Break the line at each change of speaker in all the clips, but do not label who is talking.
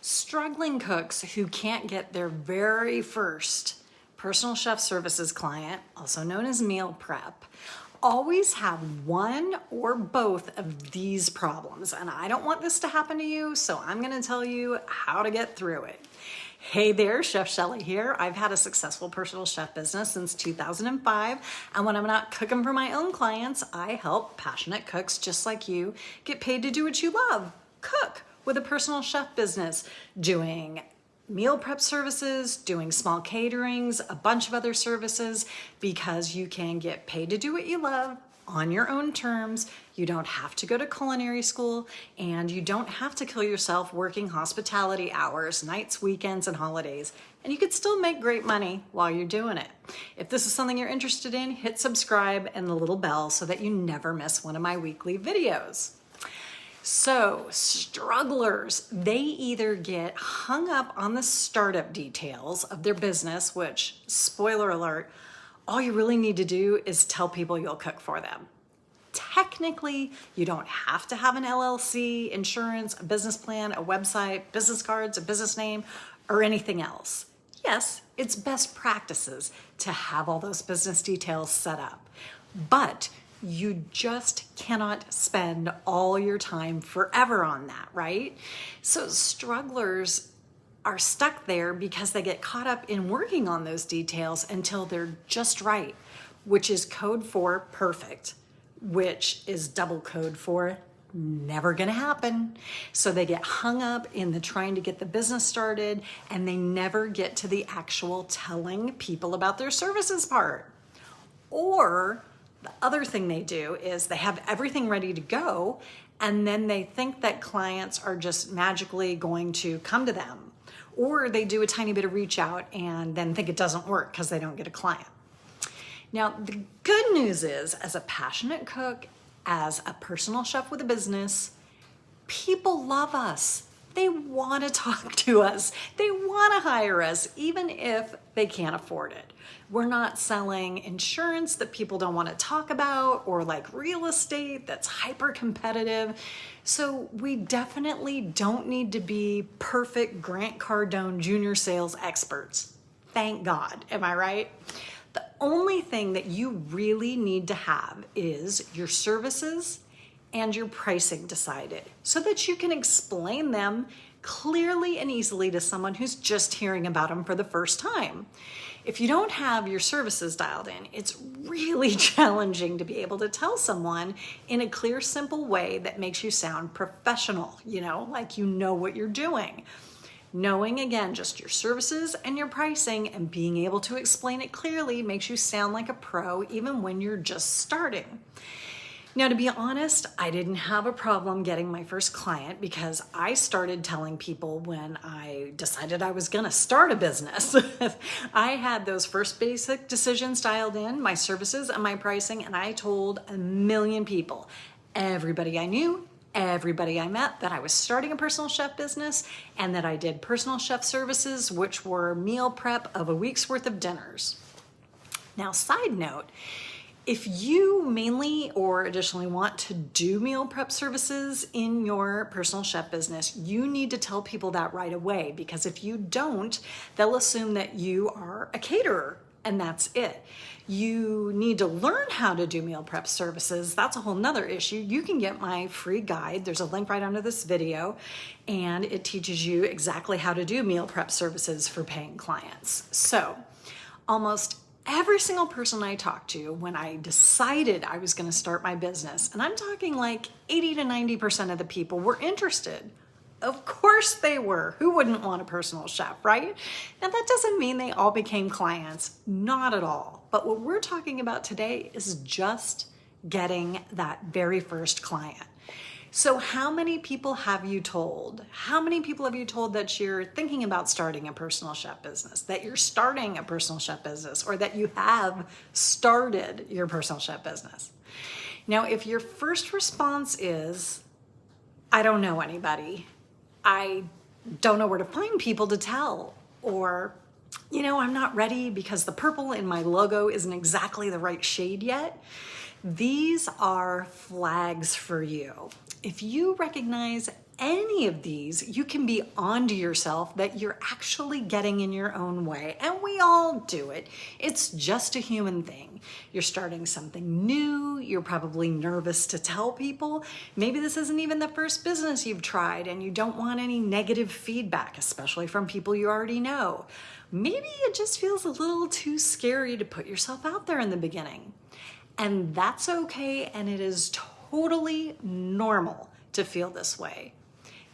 Struggling cooks who can't get their very first personal chef services client, also known as meal prep, always have one or both of these problems. And I don't want this to happen to you, so I'm gonna tell you how to get through it. Hey there, Chef Shelly here. I've had a successful personal chef business since 2005, and when I'm not cooking for my own clients, I help passionate cooks just like you get paid to do what you love, cook with a personal chef business, doing meal prep services, doing small caterings, a bunch of other services, because you can get paid to do what you love on your own terms. You don't have to go to culinary school, and you don't have to kill yourself working hospitality hours, nights, weekends, and holidays. And you could still make great money while you're doing it. If this is something you're interested in, hit subscribe and the little bell so that you never miss one of my weekly videos. So strugglers, they either get hung up on the startup details of their business, which, spoiler alert, all you really need to do is tell people you'll cook for them. Technically, you don't have to have an LLC, insurance, a business plan, a website, business cards, a business name, or anything else. Yes, it's best practices to have all those business details set up, but you just cannot spend all your time forever on that, right? So strugglers are stuck there because they get caught up in working on those details until they're just right, which is code for perfect, which is double code for never gonna happen. So they get hung up in the trying to get the business started, and they never get to the actual telling people about their services part. Or the other thing they do is they have everything ready to go, and then they think that clients are just magically going to come to them. Or they do a tiny bit of reach out and then think it doesn't work because they don't get a client. Now, the good news is, as a passionate cook, as a personal chef with a business, people love us. They want to talk to us. They want to hire us, even if they can't afford it. We're not selling insurance that people don't want to talk about, or like real estate that's hyper competitive. So we definitely don't need to be perfect Grant Cardone Jr. sales experts. Thank God, am I right? The only thing that you really need to have is your services and your pricing decided so that you can explain them clearly and easily to someone who's just hearing about them for the first time. If you don't have your services dialed in, it's really challenging to be able to tell someone in a clear, simple way that makes you sound professional, like you know what you're doing. Knowing, again, just your services and your pricing and being able to explain it clearly makes you sound like a pro even when you're just starting. Now, to be honest, I didn't have a problem getting my first client because I started telling people when I decided I was gonna start a business. I had those first basic decisions dialed in, my services and my pricing, and I told a million people, everybody I knew, everybody I met, that I was starting a personal chef business and that I did personal chef services, which were meal prep of a week's worth of dinners. Now, side note, if you mainly or additionally want to do meal prep services in your personal chef business, you need to tell people that right away, because if you don't, they'll assume that you are a caterer and that's it. You need to learn how to do meal prep services. That's a whole nother issue. You can get my free guide. There's a link right under this video, and it teaches you exactly how to do meal prep services for paying clients. So almost every single person I talked to when I decided I was going to start my business, and I'm talking like 80 to 90% of the people were interested. Of course they were. Who wouldn't want a personal chef, right? Now that doesn't mean they all became clients, not at all. But what we're talking about today is just getting that very first client. So how many people have you told? How many people have you told that you're thinking about starting a personal chef business, that you're starting a personal chef business, or that you have started your personal chef business? Now, if your first response is, I don't know anybody, I don't know where to find people to tell, or, I'm not ready because the purple in my logo isn't exactly the right shade yet, these are flags for you. If you recognize any of these, you can be onto yourself that you're actually getting in your own way. And we all do it. It's just a human thing. You're starting something new. You're probably nervous to tell people. Maybe this isn't even the first business you've tried and you don't want any negative feedback, especially from people you already know. Maybe it just feels a little too scary to put yourself out there in the beginning. And that's okay, and it is totally normal to feel this way.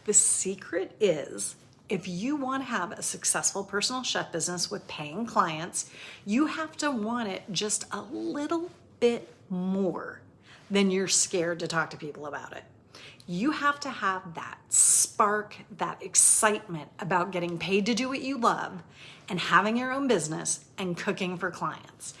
The secret is, if you want to have a successful personal chef business with paying clients, you have to want it just a little bit more than you're scared to talk to people about it. You have to have that spark, that excitement about getting paid to do what you love and having your own business and cooking for clients.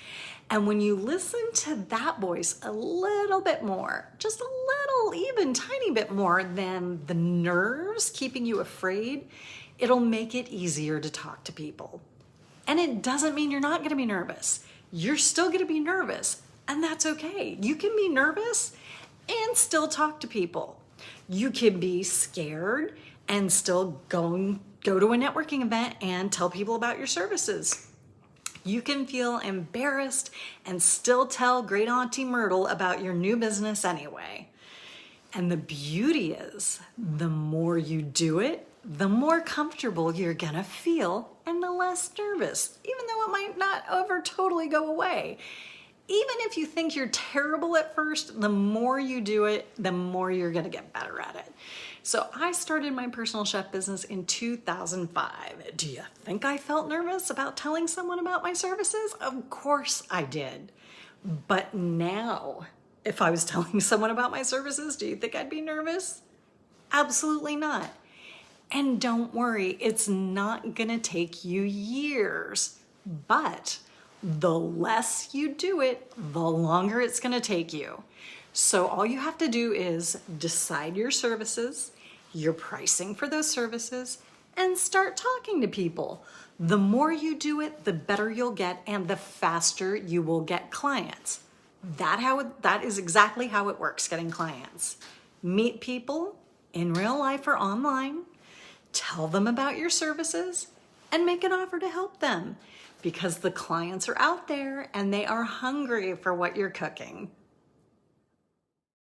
And when you listen to that voice a little bit more, just a little, even tiny bit more than the nerves keeping you afraid, it'll make it easier to talk to people. And it doesn't mean you're not going to be nervous. You're still going to be nervous, and that's okay. You can be nervous and still talk to people. You can be scared and still go to a networking event and tell people about your services. You can feel embarrassed and still tell Great Auntie Myrtle about your new business anyway. And the beauty is, the more you do it, the more comfortable you're gonna feel and the less nervous, even though it might not ever totally go away. Even if you think you're terrible at first, the more you do it, the more you're gonna get better at it. So I started my personal chef business in 2005. Do you think I felt nervous about telling someone about my services? Of course I did. But now, if I was telling someone about my services, do you think I'd be nervous? Absolutely not. And don't worry, it's not gonna take you years, but the less you do it, the longer it's gonna take you. So all you have to do is decide your services, your pricing for those services, and start talking to people. The more you do it, the better you'll get and the faster you will get clients. That is exactly how it works, getting clients. Meet people in real life or online, tell them about your services, and make an offer to help them, because the clients are out there and they are hungry for what you're cooking.